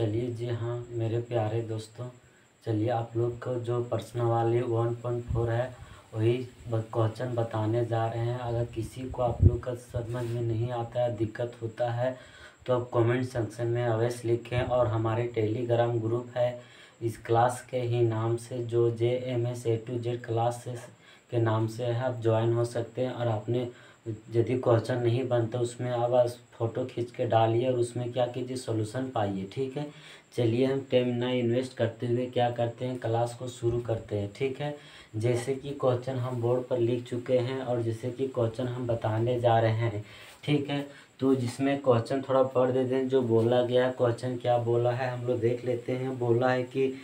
चलिए जी हाँ मेरे प्यारे दोस्तों, चलिए आप लोग को जो प्रश्नावली 1.4 है वही क्वेश्चन बताने जा रहे हैं। अगर किसी को आप लोग का समझ में नहीं आता है, दिक्कत होता है, तो आप कमेंट सेक्शन में अवश्य लिखें। और हमारे टेलीग्राम ग्रुप है इस क्लास के ही नाम से, जो JMS A to Z classes के नाम से है, आप ज्वाइन हो सकते हैं। और आपने यदि क्वेश्चन नहीं बनता उसमें आप बस फ़ोटो खींच के डालिए और उसमें क्या कीजिए, सॉल्यूशन पाइए। ठीक है, चलिए हम टाइम ना इन्वेस्ट करते हुए क्या करते हैं, क्लास को शुरू करते हैं। ठीक है, जैसे कि क्वेश्चन हम बोर्ड पर लिख चुके हैं और जैसे कि क्वेश्चन हम बताने जा रहे हैं। ठीक है, तो जिसमें क्वेश्चन थोड़ा पढ़ देते हैं जो बोला गया है। क्वेश्चन क्या बोला है हम लोग देख लेते हैं। बोला है कि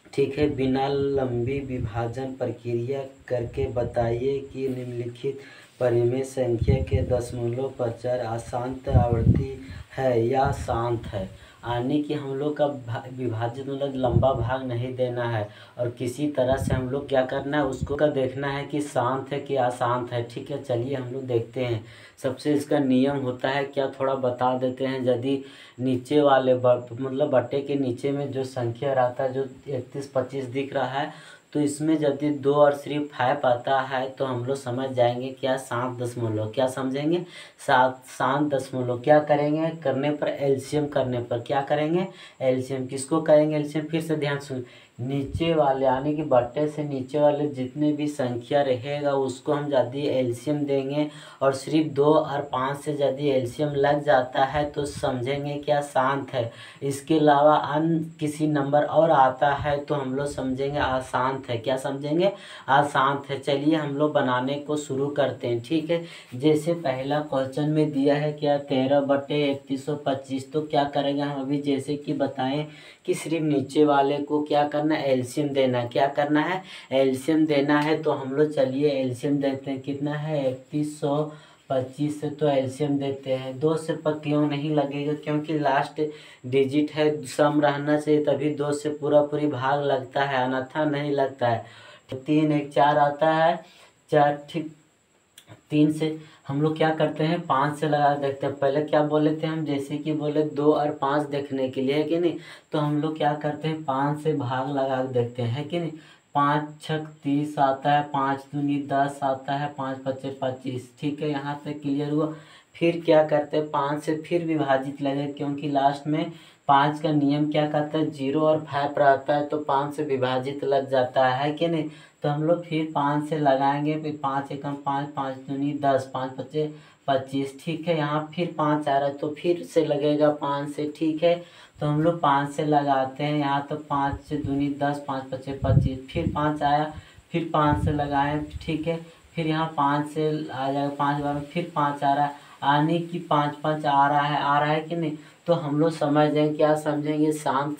ठीक है, बिना लंबी विभाजन प्रक्रिया करके बताइए कि निम्नलिखित परिमेय संख्या के दशमलव प्रचार अशांत आवर्ती है या शांत है। यानी कि हम लोग का विभाजित मतलब लंबा भाग नहीं देना है और किसी तरह से हम लोग क्या करना है, उसको का देखना है कि शांत है कि अशांत है। ठीक है, चलिए हम लोग देखते हैं। सबसे इसका नियम होता है क्या, थोड़ा बता देते हैं। यदि नीचे वाले मतलब बट्टे के नीचे में जो संख्या रहता है, जो 31 25 दिख रहा है, तो इसमें यदि 2 और सिर्फ 5 आता है तो हम लोग समझ जाएंगे क्या, 7 दशमलव। क्या समझेंगे, 7 दशमलव। क्या करेंगे, करने पर एलसीएम करने पर क्या करेंगे, एलसीएम। किसको करेंगे एलसीएम, फिर से ध्यान सुन। नीचे वाले यानी कि बट्टे से नीचे वाले जितने भी संख्या रहेगा उसको हम यदि एलसीएम देंगे और सिर्फ 2 और 5 से यदि एलसीएम लग जाता है तो समझेंगे क्या, शांत है। इसके अलावा अन्य किसी नंबर और आता है तो हम लोग समझेंगे अशांत है। क्या समझेंगे, अशांत है। चलिए हम लोग बनाने को शुरू करते हैं। ठीक है, जैसे पहला क्वेश्चन में दिया है क्या, 13/3125। तो क्या करेंगे हम अभी जैसे कि बताएं कि सिर्फ नीचे वाले को क्या करना है, एलसीएम देना है। क्या करना है, एलसीएम देना है। तो हम लोग चलिए एलसीएम देते हैं। कितना है, 3125 से तो एलसीएम देते हैं। 2 से पर क्यों नहीं लगेगा, क्योंकि लास्ट डिजिट है, सम रहना चाहिए तभी 2 से पूरी भाग लगता है, अन्यथा नहीं लगता है। तो 3 1 4 आता है, 4। ठीक, 3 से हम लोग क्या करते हैं, 5 से लगा देखते हैं। पहले क्या बोले थे हम, जैसे कि बोले 2 और 5 देखने के लिए, है कि नहीं। तो हम लोग क्या करते हैं, 5 से भाग लगा देखते हैं, है कि नहीं। 5 6 30 आता है, 5 दूनी 10 आता है, 5 5 25। ठीक है, यहाँ तक क्लियर हुआ। फिर क्या करते हैं, 5 से फिर विभाजित लगे, क्योंकि लास्ट में 5 का नियम क्या कहता है, 0 और 5 रहता है, तो 5 से विभाजित लग जाता है कि नहीं। तो हम लोग फिर 5 से लगाएंगे, फिर 5 एकम 5, 5 दूनी 10, 5 पच्चे 25। ठीक है, यहाँ फिर 5 आ रहा है तो फिर से लगेगा 5 से। ठीक है, तो हम लोग 5 से लगाते हैं यहाँ, तो 5 से दूनी 10, 5 पच्चे 25। फिर 5 आया, फिर 5 से लगाएं। ठीक है, फिर यहाँ 5 से आ जाएगा, 5 बार में फिर 5 आ रहा है, आने की 5 5 आ रहा है कि नहीं। तो हम लोग समझ जाएंगे, क्या समझेंगे, शांत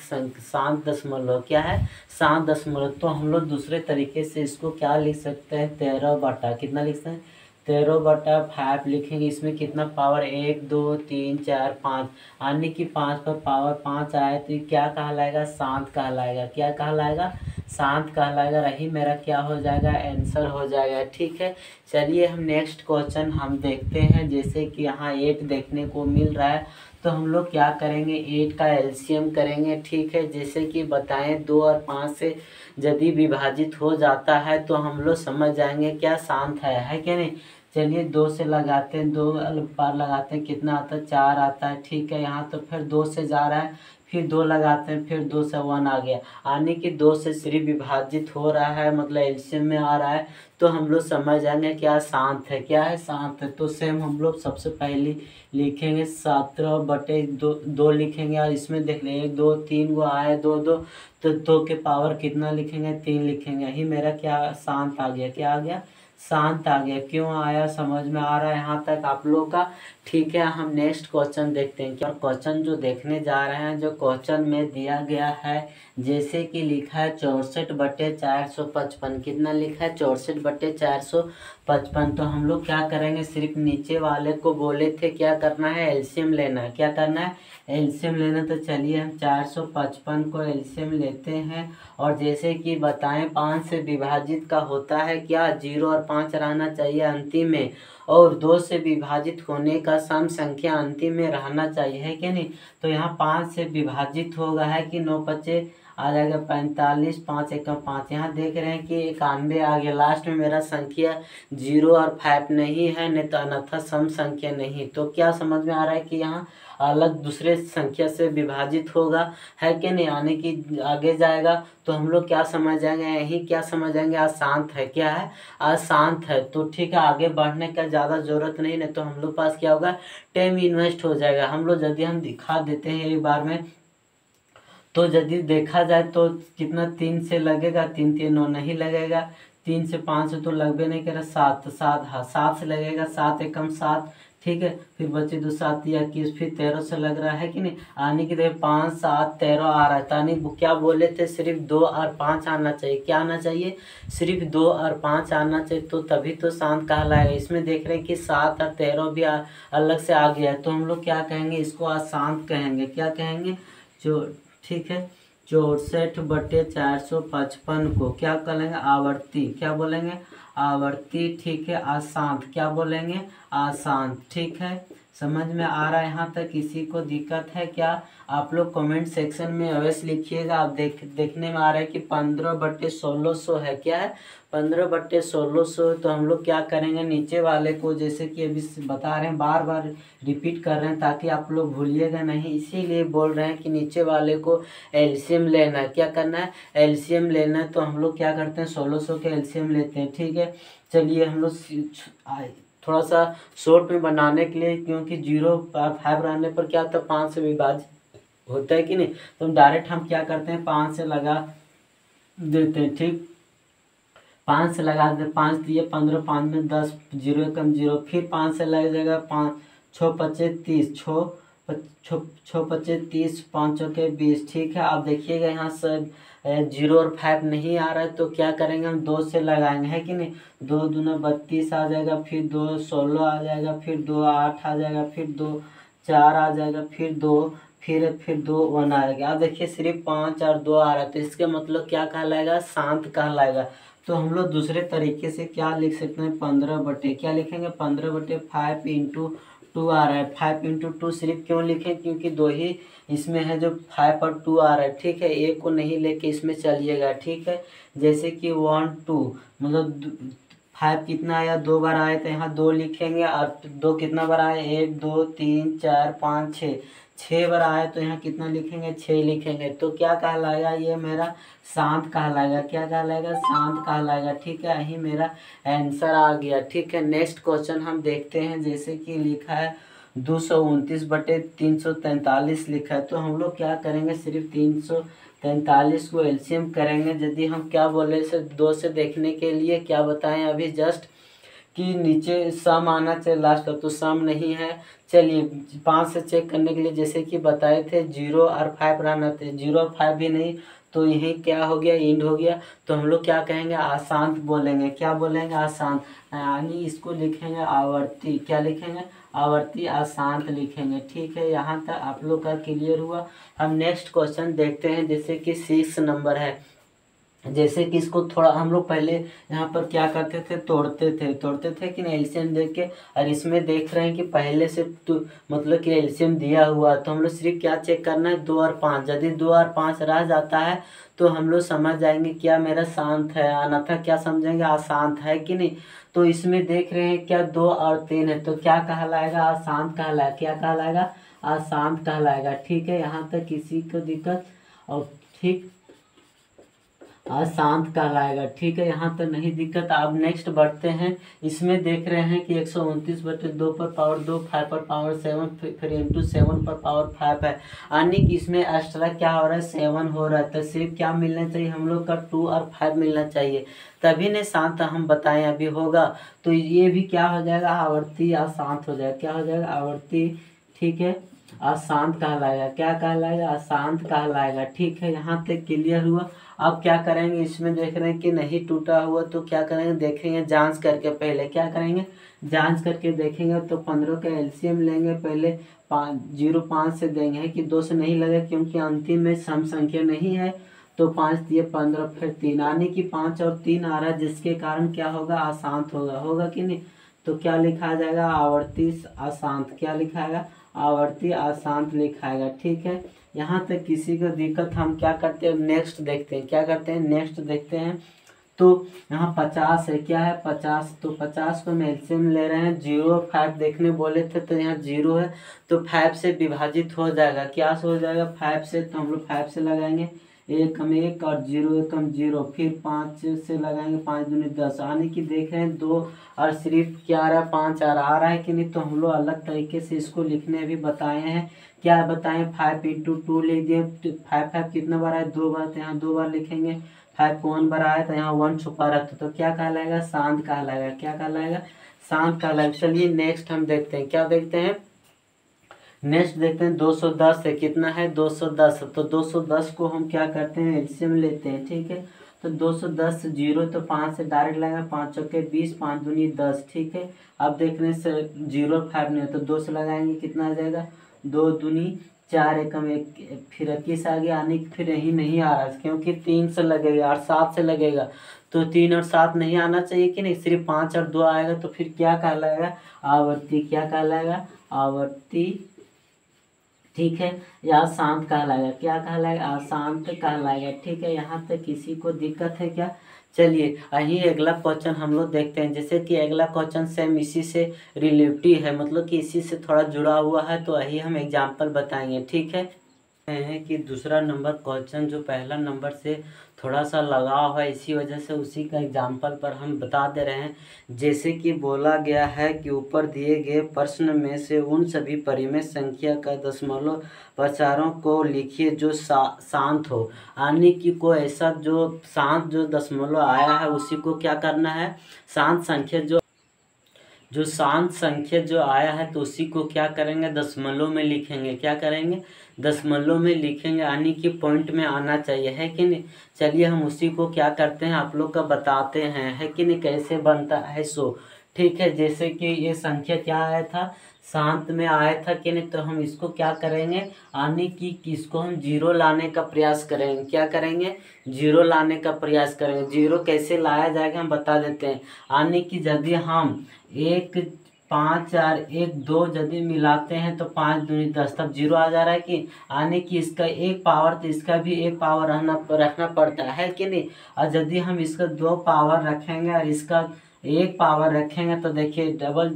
दशमलव। क्या है, शांत दशमलव। तो हम लोग दूसरे तरीके से इसको क्या लिख सकते हैं, 13 बटा कितना लिख सकते हैं, 13/5 लिखेंगे। इसमें कितना पावर, 1 2 3 4 5, आने की 5 पर पावर 5 आए तो ये क्या कहलाएगा, शांत कहलाएगा। क्या कहलाएगा, शांत कहलाएगा। रही मेरा क्या हो जाएगा, आंसर हो जाएगा। ठीक है, चलिए हम नेक्स्ट क्वेश्चन हम देखते हैं। जैसे कि यहाँ 8 देखने को मिल रहा है, तो हम लोग क्या करेंगे, 8 का एलसीएम करेंगे। ठीक है, जैसे कि बताएं 2 और 5 से यदि विभाजित हो जाता है तो हम लोग समझ जाएंगे क्या, शांत है कि नहीं। चलिए 2 से लगाते हैं, 2 बार लगाते हैं, कितना आता है, 4 आता है। ठीक है, यहाँ तो फिर 2 से जा रहा है, फिर 2 लगाते हैं, फिर 2 से 1 आ गया, आने की 2 से सिर्फ विभाजित हो रहा है, मतलब एलसीएम में आ रहा है। तो हम लोग समझ जाएंगे क्या, शांत है। क्या है, शांत है। तो सेम हम लोग सबसे पहले लिखेंगे 17/2 लिखेंगे। और इसमें देख लेंगे 2 3 गो आए, 2 2, तो 2 के पावर कितना लिखेंगे, 3 लिखेंगे। यही मेरा क्या, शांत आ गया। क्या आ गया, शांत आ गया। क्यों आया, समझ में आ रहा है यहाँ तक आप लोगों का। ठीक है, हम नेक्स्ट क्वेश्चन देखते हैं। क्या क्वेश्चन जो देखने जा रहे हैं, जो क्वेश्चन में दिया गया है, जैसे कि लिखा है 64/455। कितना लिखा है, 64/455। 55। तो हम लोग क्या करेंगे, सिर्फ नीचे वाले को बोले थे क्या करना है, एलसीएम लेना है। क्या करना है, एलसीएम लेना। तो चलिए हम 455 को एलसीएम लेते हैं। और जैसे कि बताएं 5 से विभाजित का होता है क्या, 0 और 5 रहना चाहिए अंतिम में, और 2 से विभाजित होने का सम संख्या अंतिम में रहना चाहिए, है कि नहीं। तो यहाँ 5 से विभाजित होगा है कि 9 बच्चे आ जाएगा 45, 5 एकम 5। यहाँ देख रहे हैं कि 91 आ गया। लास्ट में मेरा संख्या 0 और 5 नहीं है, नहीं तो अन्यथा सम संख्या नहीं। तो क्या समझ में आ रहा है कि यहाँ अलग दूसरे संख्या से विभाजित होगा, है कि नहीं। यानी कि आगे जाएगा तो हम लोग क्या समझ जाएंगे, यही क्या समझ जाएंगे, अशांत है। क्या है, अशांत है। तो ठीक है, आगे बढ़ने का ज़्यादा जरूरत नहीं है। तो हम लोग पास क्या होगा, टाइम इन्वेस्ट हो जाएगा। हम लोग यदि हम दिखा देते हैं एक बार में, तो यदि देखा जाए तो कितना 3 से लगेगा, 3 3 9 नहीं लगेगा, 3 से 5 से तो लगभग नहीं कर रहा, 7 7 हाँ 7 से लगेगा, 7 एकम 7, ठीक है। फिर बचे 2 7 या 21, फिर 13 से लग रहा है कि नहीं। आने की देखिए 5 7 13 आ रहा है। तानी क्या बोले थे, सिर्फ 2 और 5 आना चाहिए। क्या आना चाहिए, सिर्फ 2 और 5 आना चाहिए, तो तभी तो शांत कहलाएगा। इसमें देख रहे हैं कि 7 और 13 भी अलग से आ गया है। तो हम लोग क्या कहेंगे, इसको अशांत कहेंगे। क्या कहेंगे, जो ठीक है 64/455 को क्या करेंगे, आवर्ती। क्या बोलेंगे, आवर्ती, ठीक है। अशांत क्या बोलेंगे, अशांत, ठीक है। समझ में आ रहा है यहाँ तक, किसी को दिक्कत है क्या। आप लोग कमेंट सेक्शन में अवश्य लिखिएगा। आप देखने में आ रहा है कि 15/1600 है। क्या है, 15/1600। तो हम लोग क्या करेंगे, नीचे वाले को जैसे कि अभी बता रहे हैं, बार बार रिपीट कर रहे हैं ताकि आप लोग भूलिएगा नहीं, इसीलिए बोल रहे हैं कि नीचे वाले को एलसीएम लेना है। क्या करना है, एलसीएम लेना है। तो हम लोग क्या करते हैं, 1600 के एलसीएम लेते हैं, ठीक है। चलिए हम लोग थोड़ा सा शॉर्ट में बनाने के लिए, क्योंकि 0 और 5 रहने पर क्या होता है, 5 से विभाजित होता है कि नहीं। तो डायरेक्ट हम क्या करते हैं, 5 से लगा देते हैं, ठीक। 5 से लगा देते, 5 दिए 15, 5 में 10, 0 एकम 0, फिर 5 से लग जाएगा, 5 6 25 30, 6 25 30, 5 चौके 20, ठीक है। आप देखिएगा यहाँ से 0 और 5 नहीं आ रहा है, तो क्या करेंगे, हम 2 से लगाएंगे, है कि नहीं। 2 दूना 32 आ जाएगा, फिर 2 16 आ जाएगा, फिर 2 8 आ जाएगा, फिर 2 4 आ जाएगा, फिर 2 फिर 2 1 आएगा। अब देखिए सिर्फ 5 और 2 आ रहा है, तो इसके मतलब क्या कहलाएगा, शांत कहलाएगा। तो हम लोग दूसरे तरीके से क्या लिख सकते हैं, 15 क्या लिखेंगे, 15/5 इंटू 2 आ रहा है। 5 इंटू 2 सिर्फ क्यों लिखें, क्योंकि 2 ही इसमें है जो 5 और 2 आ रहा है, ठीक है। एक को नहीं लेके इसमें चलिएगा, ठीक है। जैसे कि 1 2 मतलब 5 कितना आया, 2 बार आया, तो यहाँ 2 लिखेंगे। और 2 कितना बार आया, 1 2 3 4 5 6, 6 बार आया, तो यहाँ कितना लिखेंगे, 6 लिखेंगे। तो क्या कहलाएगा, ये मेरा शांत कहलाएगा। क्या कहलाएगा, शांत कहलाएगा, ठीक है। यही मेरा आंसर आ गया, ठीक है। नेक्स्ट क्वेश्चन हम देखते हैं। जैसे कि लिखा है 229/343 लिखा है। तो हम लोग क्या करेंगे, सिर्फ 343 को एलसीएम करेंगे। यदि हम क्या बोले से 2 से देखने के लिए क्या बताएं अभी जस्ट, कि नीचे सम आना चाहिए लास्ट तक, तो सम नहीं है। चलिए 5 से चेक करने के लिए, जैसे कि बताए थे 0 और 5 रहना थे, 0 और 5 भी नहीं, तो यही क्या हो गया, इंड हो गया। तो हम लोग क्या कहेंगे, अशांत बोलेंगे। क्या बोलेंगे, अशांत, यानी इसको लिखेंगे आवर्ती। क्या लिखेंगे, आवर्ती, अशांत लिखेंगे, ठीक है। यहाँ तक आप लोग का क्लियर हुआ। हम नेक्स्ट क्वेश्चन देखते हैं। जैसे कि 6 नंबर है। जैसे कि इसको थोड़ा हम लोग पहले यहाँ पर क्या करते थे, तोड़ते थे कि नहीं, एलसीएम देख के। और इसमें देख रहे हैं कि पहले से तो मतलब कि एलसीएम दिया हुआ, तो हम लोग सिर्फ क्या चेक करना है, 2 और 5। यदि 2 और 5 रह जाता है तो हम लोग समझ जाएंगे क्या मेरा शांत है, अन्यथा क्या समझेंगे, अशांत है कि नहीं। तो इसमें देख रहे हैं क्या 2 और 3 है, तो क्या कहलाएगा, अशांत कहलाएगा। क्या कहलाएगा, अशांत कहलाएगा, ठीक है। यहाँ तक किसी को दिक्कत, और ठीक, अशांत कहलाएगा, ठीक है। यहाँ तो नहीं दिक्कत। आप नेक्स्ट बढ़ते हैं। इसमें देख रहे हैं कि 129/2 पर पावर 2, 5 पर पावर 7, फिर इंटू 7 पर पावर 5 है। यानी कि इसमें एक्स्ट्रा क्या हो रहा है, 7 हो रहा है। तो सिर्फ क्या मिलना चाहिए हम लोग का, 2 और 5 मिलना चाहिए, तभी नहीं शांत हम बताएं अभी होगा। तो ये भी क्या हो जाएगा, आवर्ती अशांत हो जाएगा। क्या हो जाएगा, आवर्ती, ठीक है, अशांत कहलाएगा। क्या कहलाएगा, अशांत कहलाएगा, ठीक है। यहाँ तक क्लियर हुआ। अब क्या करेंगे, इसमें देख रहे हैं कि नहीं टूटा हुआ, तो क्या करेंगे, देखेंगे जांच करके, पहले क्या करेंगे, जांच करके देखेंगे। तो 15 का एलसीएम लेंगे, पहले 0.5 से देंगे, है कि 2 से नहीं लगे क्योंकि अंतिम में सम संख्या नहीं है। तो 5 दिए 15, फिर 3, यानी कि 5 और 3 आ रहा है, जिसके कारण क्या होगा, अशांत होगा, होगा कि नहीं। तो क्या लिखा जाएगा, आवर्ती अशांत, क्या लिखाएगा, आवर्ती अशांत लिखाएगा। ठीक है, यहाँ तक किसी को दिक्कत, हम क्या करते हैं, नेक्स्ट देखते हैं, क्या करते हैं, नेक्स्ट देखते हैं। तो यहाँ 50 है, क्या है 50, तो 50 को हम एलसीएम ले रहे हैं, 0 5 देखने बोले थे, तो यहाँ 0 है, तो 5 से विभाजित हो जाएगा, क्या से हो जाएगा, 5 से, तो हम लोग 5 से लगाएंगे, 1 कम 1 और 0 1 कम 0, फिर 5 से लगाएंगे, 5 दूनी 10, आने की देख रहे हैं 2 और सिर्फ क्या आ रहा है, 5 आ रहा है कि नहीं। तो हम लोग अलग तरीके से इसको लिखने भी बताए हैं, क्या बताएं, 5 × 2 लिख दिए, 5 कितना बार है, 2 बार, तो यहाँ 2 बार लिखेंगे। 5 को 1 बार आया तो यहाँ 1 छुपा रहता, तो क्या कहलाएगा, शांत कहलाएगा, क्या कहलाएगा, शांत कहलाएगा। चलिए नेक्स्ट हम देखते हैं, क्या देखते हैं, नेक्स्ट देखते हैं 210 है, कितना है 210, तो 210 को हम क्या करते हैं, एलसीएम लेते हैं। ठीक है, तो 210 0, तो 5 से डायरेक्ट लगाएंगे, 5 चौके 20, 5 दूनी 10। ठीक है, अब देखने से 0 5 नहीं है, तो 2 से लगाएंगे, कितना आ जाएगा, 2 दूनी 4, 1 कम 1, फिर 21 आगे, आने फिर यही नहीं आ रहा क्योंकि 3 से लगेगा और 7 से लगेगा, तो 3 और 7 नहीं आना चाहिए कि नहीं, सिर्फ 5 और 2 आएगा, तो फिर क्या कहलाएगा, आवर्ती, क्या कहलाएगा, आवर्ती। ठीक है, या शांत कहलाएगा, क्या कहलाएगा, अशांत कहलाएगा। ठीक है, यहाँ तक किसी को दिक्कत है क्या। चलिए यही अगला क्वेश्चन हम लोग देखते हैं, जैसे कि अगला क्वेश्चन सेम इसी से रिलेटिव है, मतलब कि इसी से थोड़ा जुड़ा हुआ है, तो यही हम एग्जाम्पल बताएंगे। ठीक है कि दूसरा नंबर क्वेश्चन जो पहला नंबर से थोड़ा सा लगाव है, इसी वजह से उसी का एग्जाम्पल पर हम बता दे रहे हैं। जैसे कि बोला गया है कि ऊपर दिए गए प्रश्न में से उन सभी परिमेय संख्या का दशमलव प्रचारों को लिखिए जो शांत हो, यानी कि कोई ऐसा जो शांत जो दशमलव आया है उसी को क्या करना है, शांत संख्या जो शांत संख्या जो आया है तो उसी को क्या करेंगे, दशमलव में लिखेंगे, क्या करेंगे, दशमलव में लिखेंगे, यानी कि पॉइंट में आना चाहिए, है कि नहीं। चलिए हम उसी को क्या करते हैं, आप लोग का बताते हैं, है कि नहीं, कैसे बनता है सो। ठीक है, जैसे कि ये संख्या क्या आया था, शांत में आया था कि नहीं, तो हम इसको क्या करेंगे, यानी कि इसको हम 0 लाने का प्रयास करेंगे, क्या करेंगे, 0 लाने का प्रयास करेंगे। 0 कैसे लाया जाएगा हम बता देते हैं, यानी कि यदि हम 1 5 4 1 2 यदि मिलाते हैं तो 5 दूनी 10, तब 0 आ जा रहा है कि, यानी कि इसका एक पावर तो इसका भी एक पावर रखना पड़ता है कि नहीं। और यदि हम इसका 2 पावर रखेंगे और इसका 1 पावर रखेंगे तो देखिए डबल,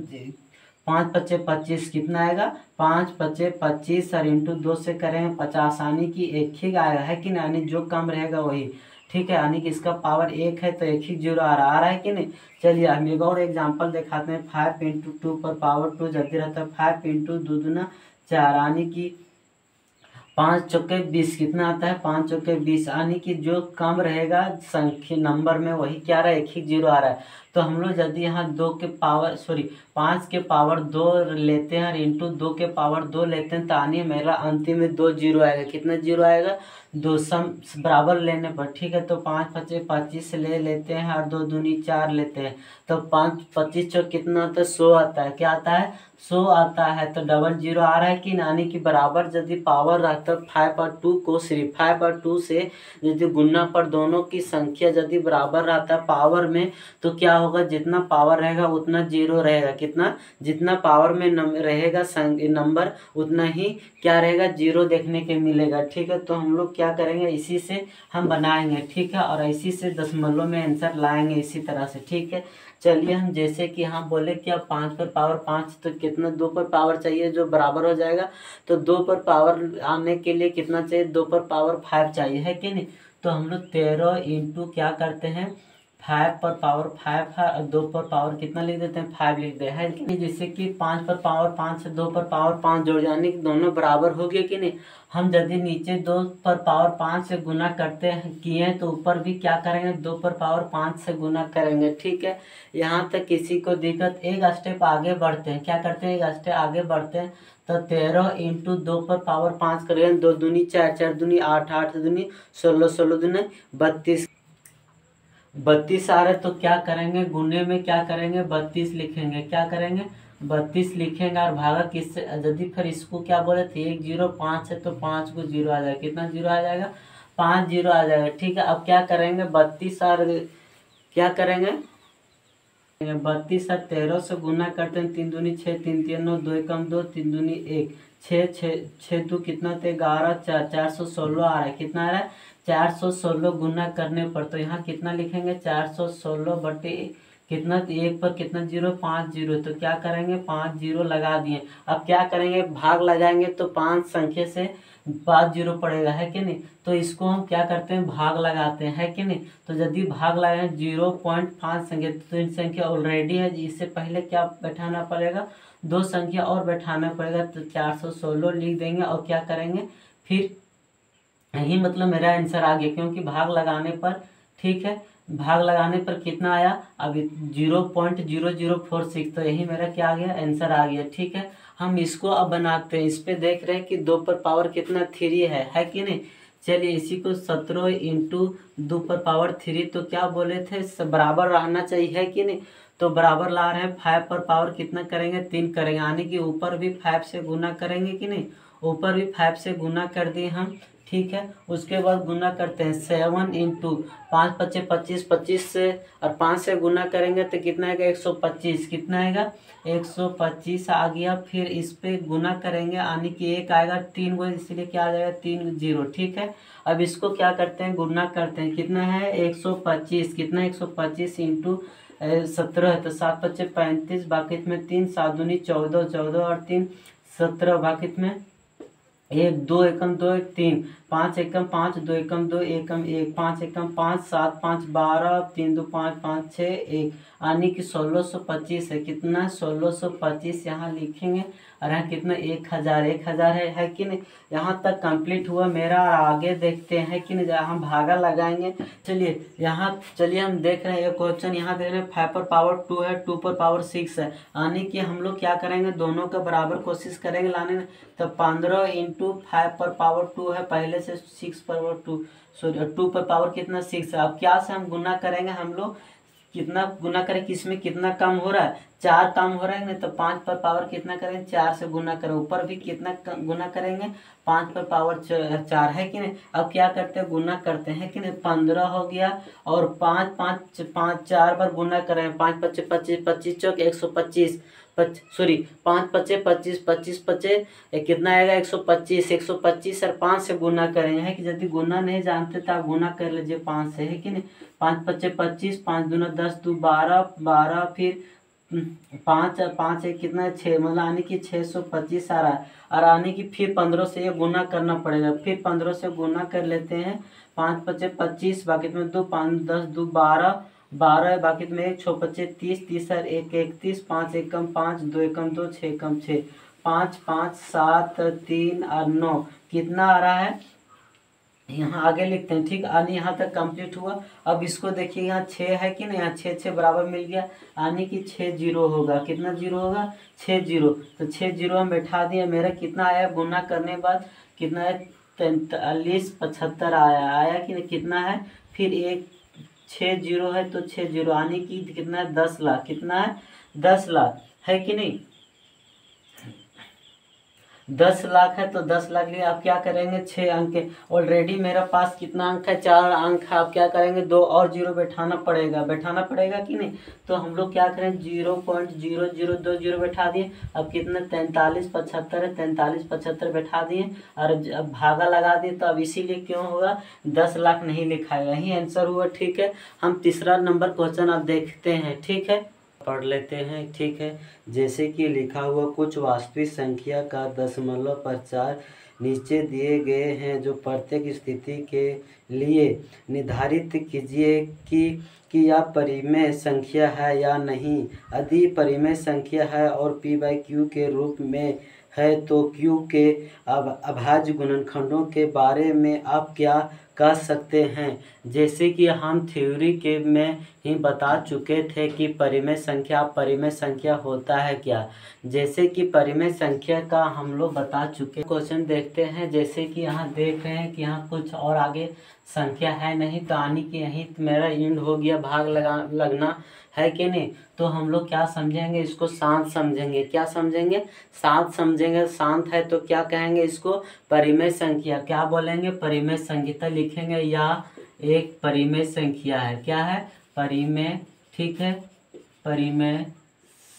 5 5 25 कितना आएगा, 5 5 25 और इंटू 2 से करेंगे 50, यानी कि एक ही आएगा, है कि नहीं, यानी जो कम रहेगा वही। ठीक है, यानी कि इसका पावर 1 है तो एक ही 0 आ रहा है कि नहीं। चलिए हम एक और एग्जांपल दिखाते हैं, 5 × 2 पर पावर 2 जल्दी रहता है, 5 × 2 दूना 4, यानी कि 5 चौके 20 कितना आता है, 5 चौके 20, यानी कि जो कम रहेगा संख्या नंबर में वही क्या रहा है, एक ही 0 आ रहा है। तो हम लोग यदि यहाँ 2 के पावर 5 के पावर 2 लेते हैं और इंटू 2 के पावर 2 लेते हैं, तो आने मेरा अंतिम में 2 0 आएगा, कितना 0 आएगा, 2 सम बराबर लेने पर। ठीक है, तो 5 5 25 ले लेते हैं और 2 दूनी 4 लेते हैं, तो 5 25 चौक कितना आता है, 100 आता है, क्या आता है, 100 आता है। तो डबल 0 आ रहा है कि, यानी कि बराबर यदि पावर रहता 5 और 2 को सिर्फ 5 और 2 से यदि गुना पर दोनों की संख्या यदि बराबर रहता पावर में, तो क्या होगा, जितना पावर रहेगा उतना 0 रहेगा, कितना, जितना पावर में रहेगा नंबर उतना ही क्या रहेगा, 0 देखने के मिलेगा। ठीक है, तो हम लोग क्या करेंगे, इसी से हम बनाएंगे। ठीक है, और इसी से दशमलव में आंसर लाएंगे इसी तरह से। ठीक है, चलिए हम जैसे कि हम बोले कि अब 5 पर पावर 5, तो कितना 2 पर पावर चाहिए जो बराबर हो जाएगा, तो 2 पर पावर आने के लिए कितना चाहिए, 2 पर पावर 5 चाहिए, है कि नहीं। तो हम लोग 13 इंटू क्या करते हैं 5 पर पावर 5 है और 2 पर पावर कितना लिख देते हैं 5 लिख दे है कि नहीं। जैसे कि 5 पर पावर 5 से 2 पर पावर 5 जोड़ यानी कि दोनों बराबर हो गए कि नहीं। हम यदि नीचे 2 पर पावर 5 से गुना करते हैं किए तो ऊपर भी क्या करेंगे 2 पर पावर 5 से गुना करेंगे। ठीक है, यहाँ तक किसी को दिक्कत। एक स्टेप आगे बढ़ते हैं, क्या करते हैं एक स्टेप आगे बढ़ते हैं तो 13 इंटू 2 पर पावर 5 करेंगे, 2 दूनी 4, 4 दूनी 8, 8 दूनी 16, 16 दूनी 32, 32 आ रहे तो क्या करेंगे गुने में क्या करेंगे 32 लिखेंगे, क्या करेंगे 32 लिखेंगे और भागा किससे। यदि फिर इसको क्या बोले थे 1 0 5 है तो 5 को 0 आ जाएगा, कितना 0 आ जाएगा 5 0 आ जाएगा। ठीक है, अब क्या करेंगे 32 और क्या करेंगे 32 और 13 से गुना करते हैं, 3 दूनी 6, 3 3 9, 2 एकम 2, 3 दूनी 1, 6 6 6 2 कितना थे 11, 4 416 आ रहा है, कितना आ रहा है 416 गुना करने पर तो यहाँ कितना लिखेंगे 416 बटे कितना 1 पर कितना 0 5 0 तो क्या करेंगे 5 0 लगा दिए। अब क्या करेंगे भाग लगाएंगे तो 5 संख्या से 5 0 पड़ेगा है कि नहीं। तो इसको हम क्या करते हैं भाग लगाते हैं है कि नहीं। तो यदि भाग लगाए 0.5 संख्या तो इन संख्या ऑलरेडी है, इससे पहले क्या बैठाना पड़ेगा 2 संख्या और बैठाना पड़ेगा तो 416 लिख देंगे और क्या करेंगे फिर यही मतलब मेरा आंसर आ गया क्योंकि भाग लगाने पर। ठीक है, भाग लगाने पर कितना आया अभी 0.0046 तो यही मेरा क्या आ गया आंसर आ गया। ठीक है, हम इसको अब बनाते हैं। इस पे देख रहे हैं कि 2 पर पावर कितना 3 है कि नहीं। चलिए इसी को 17 इंटू 2 पर पावर 3 तो क्या बोले थे बराबर रहना चाहिए है कि नहीं। तो बराबर ला रहे हैं 5 पर पावर कितना करेंगे 3 करेंगे, यानी कि ऊपर भी 5 से गुना करेंगे कि नहीं, ऊपर भी 5 से गुना कर दिए हम। ठीक है, उसके बाद गुना करते हैं 7 इंटू 5 पच्चे 25, 25 से और 5 से गुना करेंगे तो कितना आएगा 125, कितना आएगा 125 आ गया। फिर इस पे गुना करेंगे यानी कि 1 आएगा 3 को, इसलिए क्या आ जाएगा 3 0। ठीक है, अब इसको क्या करते हैं गुना करते हैं, कितना है 125, कितना 125 इंटू 17 है तो 7 पच्चे 35, बाकी में 3 7 दूनी 14, 14 और 3 17, बाकी में 1 2 एकम 2 1 3, 5 एकम 5, 2 एकम 2 एकम 1, 5 एकम 5, 7 5 12, 3 2 5 5 6 1, यानी कि 1625 है, कितना 1625 यहाँ लिखेंगे और यहाँ कितना 1000 है कि नहीं। यहाँ तक कंप्लीट हुआ मेरा। आगे देखते हैं कि नहीं, हम भागा लगाएंगे। चलिए हम देख रहे हैं एक क्वेश्चन यहाँ देख रहे हैं 5 पर पावर 2 है, 2 पर पावर 6 है, यानी कि हम लोग क्या करेंगे दोनों का बराबर कोशिश करेंगे लाने में। तो 15 इंटू 5 पर पावर 2 है, पहले से 6 पर 2 सॉरी 2 पर पावर कितना 6 है। अब क्या से हम गुना करेंगे, हम लोग कितना गुना करें किसमें कितना कम हो रहा है 4 कम हो रहा है नहीं तो 5 पर पावर कितना करेंगे 4 से गुना करें, ऊपर भी कितना गुना करेंगे 5 पर पावर 4 है कि नहीं। अब क्या करते हैं गुना करते हैं कि नहीं, 15 हो गया और 5 5 5 4 बार गुना करें, 5 पच्चे 25, 25 चौक 125, 5 पच्चे 25, 25 पच्चे कितना आएगा 125, 125 और 5 से गुना करेंगे है कि यदि गुना नहीं जानते तो आप गुना कर लीजिए 5 से है कि नहीं। 5 पच्चे 25, 5 दूना 10, 2 12, 12 फिर 5 5 एक कितना 6 मतलब आने की 625 आ रहा है और आने की फिर 15 से ये गुना करना पड़ेगा, फिर 15 से गुना कर लेते हैं। 5 पच्चे 25, बाकी में 2 5 10 2 12 12 है, बाकी में 1 6 पच्चे 30, 30 और 1 31, 5 एकम 5, 2 एकम 2, 6 एकम 6, 5 5 7 3 और 9 कितना आ रहा है यहाँ आगे लिखते हैं। ठीक, यानी यहाँ तक कंप्लीट हुआ। अब इसको देखिए यहाँ 6 है कि नहीं, यहाँ 6 6 बराबर मिल गया यानी कि 6 0 होगा, कितना 0 होगा 6 0। तो 6 0 हम बैठा दिए, मेरा कितना आया गुना करने बाद कितना है 43 75 आया कि नहीं, कितना है फिर एक 6 0 है तो 6 0 आने की कितना है 10 लाख, कितना है 10 लाख है कि नहीं। 10 लाख है तो 10 लाख लिए आप क्या करेंगे 6 अंक के, ऑलरेडी मेरा पास कितना अंक है 4 अंक है। आप क्या करेंगे 2 और 0 बैठाना पड़ेगा कि नहीं। तो हम लोग क्या करें 0.0020 बैठा दिए। अब कितना 43 75 है, 43 75 बैठा दिए और अब भागा लगा दिए तो अब इसीलिए क्यों होगा 10 लाख नहीं लिखा है, यही आंसर हुआ। ठीक है, हम तीसरा नंबर क्वेश्चन अब देखते हैं। ठीक है, पढ़ लेते हैं। ठीक है, जैसे कि लिखा हुआ कुछ वास्तविक संख्या का दशमलव प्रचार नीचे दिए गए हैं जो प्रत्येक स्थिति के लिए निर्धारित कीजिए कि यह परिमेय संख्या है या नहीं। यदि परिमेय संख्या है और p/q के रूप में है तो q के अभाज्य गुणनखंडों के बारे में आप क्या कह सकते हैं। जैसे कि हम थ्योरी के में ही बता चुके थे कि परिमेय संख्या होता है क्या। जैसे कि परिमेय संख्या का हम लोग बता चुके। क्वेश्चन देखते हैं, जैसे कि यहाँ देख रहे हैं कि यहाँ कुछ और आगे संख्या है नहीं, तो यानी कि यहीं मेरा इंड हो गया, भाग लगना है कि नहीं। तो हम लोग क्या समझेंगे, इसको शांत समझेंगे। क्या समझेंगे? शांत समझेंगे। शांत है तो क्या कहेंगे इसको? परिमेय संख्या। क्या बोलेंगे? परिमेय संख्या लिखेंगे, या एक परिमेय संख्या है। क्या है? परिमेय। ठीक है, परिमेय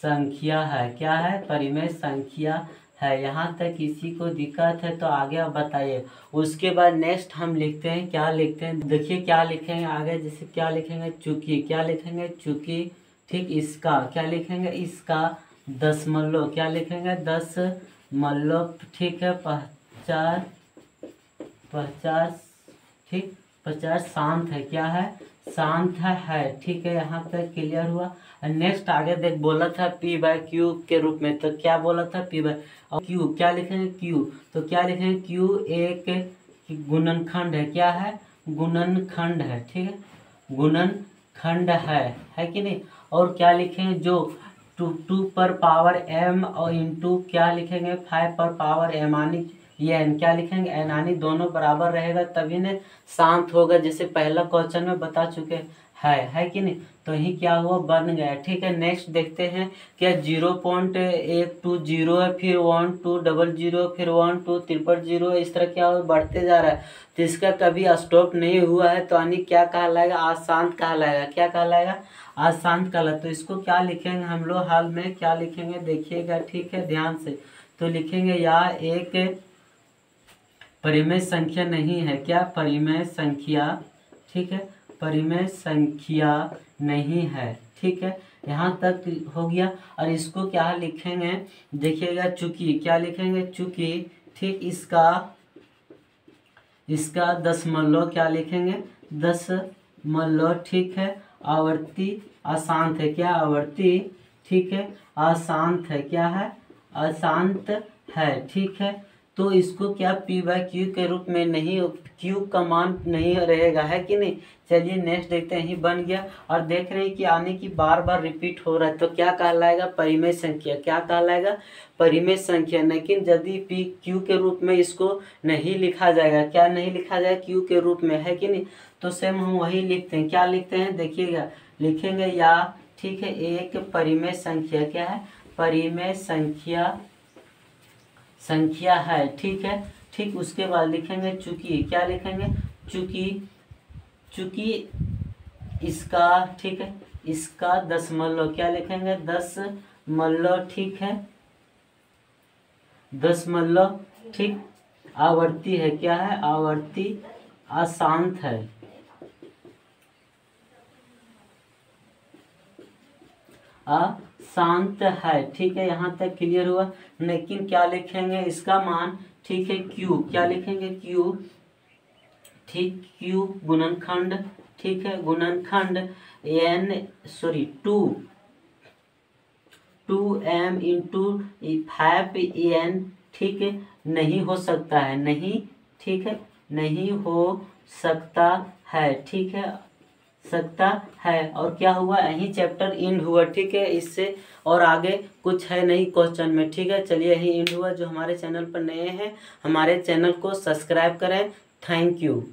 संख्या है। क्या है? परिमेय संख्या है। यहाँ तक किसी को दिक्कत है तो आगे आप बताइए। उसके बाद नेक्स्ट हम लिखते हैं, क्या लिखते हैं देखिए क्या लिखेंगे आगे। जैसे क्या लिखेंगे? चूंकि। क्या लिखेंगे? चूंकि। ठीक, इसका क्या लिखेंगे? इसका दशमलव। क्या लिखेंगे? दशमलव। ठीक है, 50। ठीक, 50 शांत है। क्या है? शांत है। ठीक है, यहाँ तक क्लियर हुआ। नेक्स्ट आगे देख, बोला था p/q के रूप में, तो क्या बोला था? और q क्या लिखेंगे? q तो क्या लिखेंगे? q एक गुणनखंड है। क्या है? गुणनखंड है। ठीक है, गुणनखंड है कि नहीं। और क्या लिखेंगे? जो 2 पर पावर m और इंटू क्या लिखेंगे? 5 पर पावर m, यानी ये n क्या लिखेंगे? n, यानी दोनों बराबर रहेगा तभी ने शांत होगा, जैसे पहला क्वेश्चन में बता चुके है कि नहीं। तो ही क्या हुआ? बन गया। ठीक है, नेक्स्ट देखते हैं। क्या 0.120 है, फिर 1200, फिर 12300, इस तरह क्या बढ़ते जा रहा है। तो इसका कभी स्टॉप नहीं हुआ है, तो यानी क्या कहलाएगा? अशांत कहलाएगा। क्या कहलाएगा? अशांत कहलाएगा। तो इसको क्या लिखेंगे हम लोग हाल में? क्या लिखेंगे देखिएगा, ठीक है, ध्यान से। तो लिखेंगे या एक परिमेय संख्या नहीं है। क्या? परिमेय संख्या। ठीक है, परिमेय संख्या नहीं है। ठीक है, यहाँ तक हो गया। और इसको क्या लिखेंगे देखिएगा? चूंकि। क्या लिखेंगे? चूंकि। ठीक, इसका दशमलव। क्या लिखेंगे? दशमलव। ठीक है, आवर्ती अशांत है। क्या? आवर्ती। ठीक है, अशांत है। क्या है? अशांत है। ठीक है, तो इसको क्या p/q के रूप में नहीं, q का मान नहीं रहेगा, है कि नहीं। चलिए नेक्स्ट देखते हैं। यही बन गया। और देख रहे हैं कि आने की बार बार रिपीट हो रहा है, तो क्या कहलाएगा? परिमेय संख्या। क्या कहलाएगा? परिमेय संख्या। लेकिन यदि p/q के रूप में इसको नहीं लिखा जाएगा। क्या नहीं लिखा जाएगा? q के रूप में, है कि नहीं। तो सेम हम वही लिखते हैं। क्या लिखते हैं देखिएगा? लिखेंगे या। ठीक है, एक परिमेय संख्या। क्या है? परिमेय संख्या है। ठीक है, ठीक, उसके बाद लिखेंगे चूंकि। क्या लिखेंगे? चूंकि इसका। ठीक है, इसका दशमलव। क्या लिखेंगे? दशमलव। ठीक है, दशमलव। ठीक, आवर्ती है। क्या है? आवर्ती अशांत है। अशांत है। ठीक है, यहाँ तक क्लियर हुआ। लेकिन क्या लिखेंगे? इसका मान। ठीक है, q। क्या लिखेंगे? q। ठीक, q गुणनखंड। ठीक है, गुणनखंड टू m इंटू 5n। ठीक है, नहीं हो सकता है। नहीं। ठीक है, नहीं हो सकता है। ठीक है, सकता है। और क्या हुआ? यही चैप्टर एंड हुआ। ठीक है, इससे और आगे कुछ है नहीं क्वेश्चन में। ठीक है, चलिए यही एंड हुआ। जो हमारे चैनल पर नए हैं, हमारे चैनल को सब्सक्राइब करें। Thank you.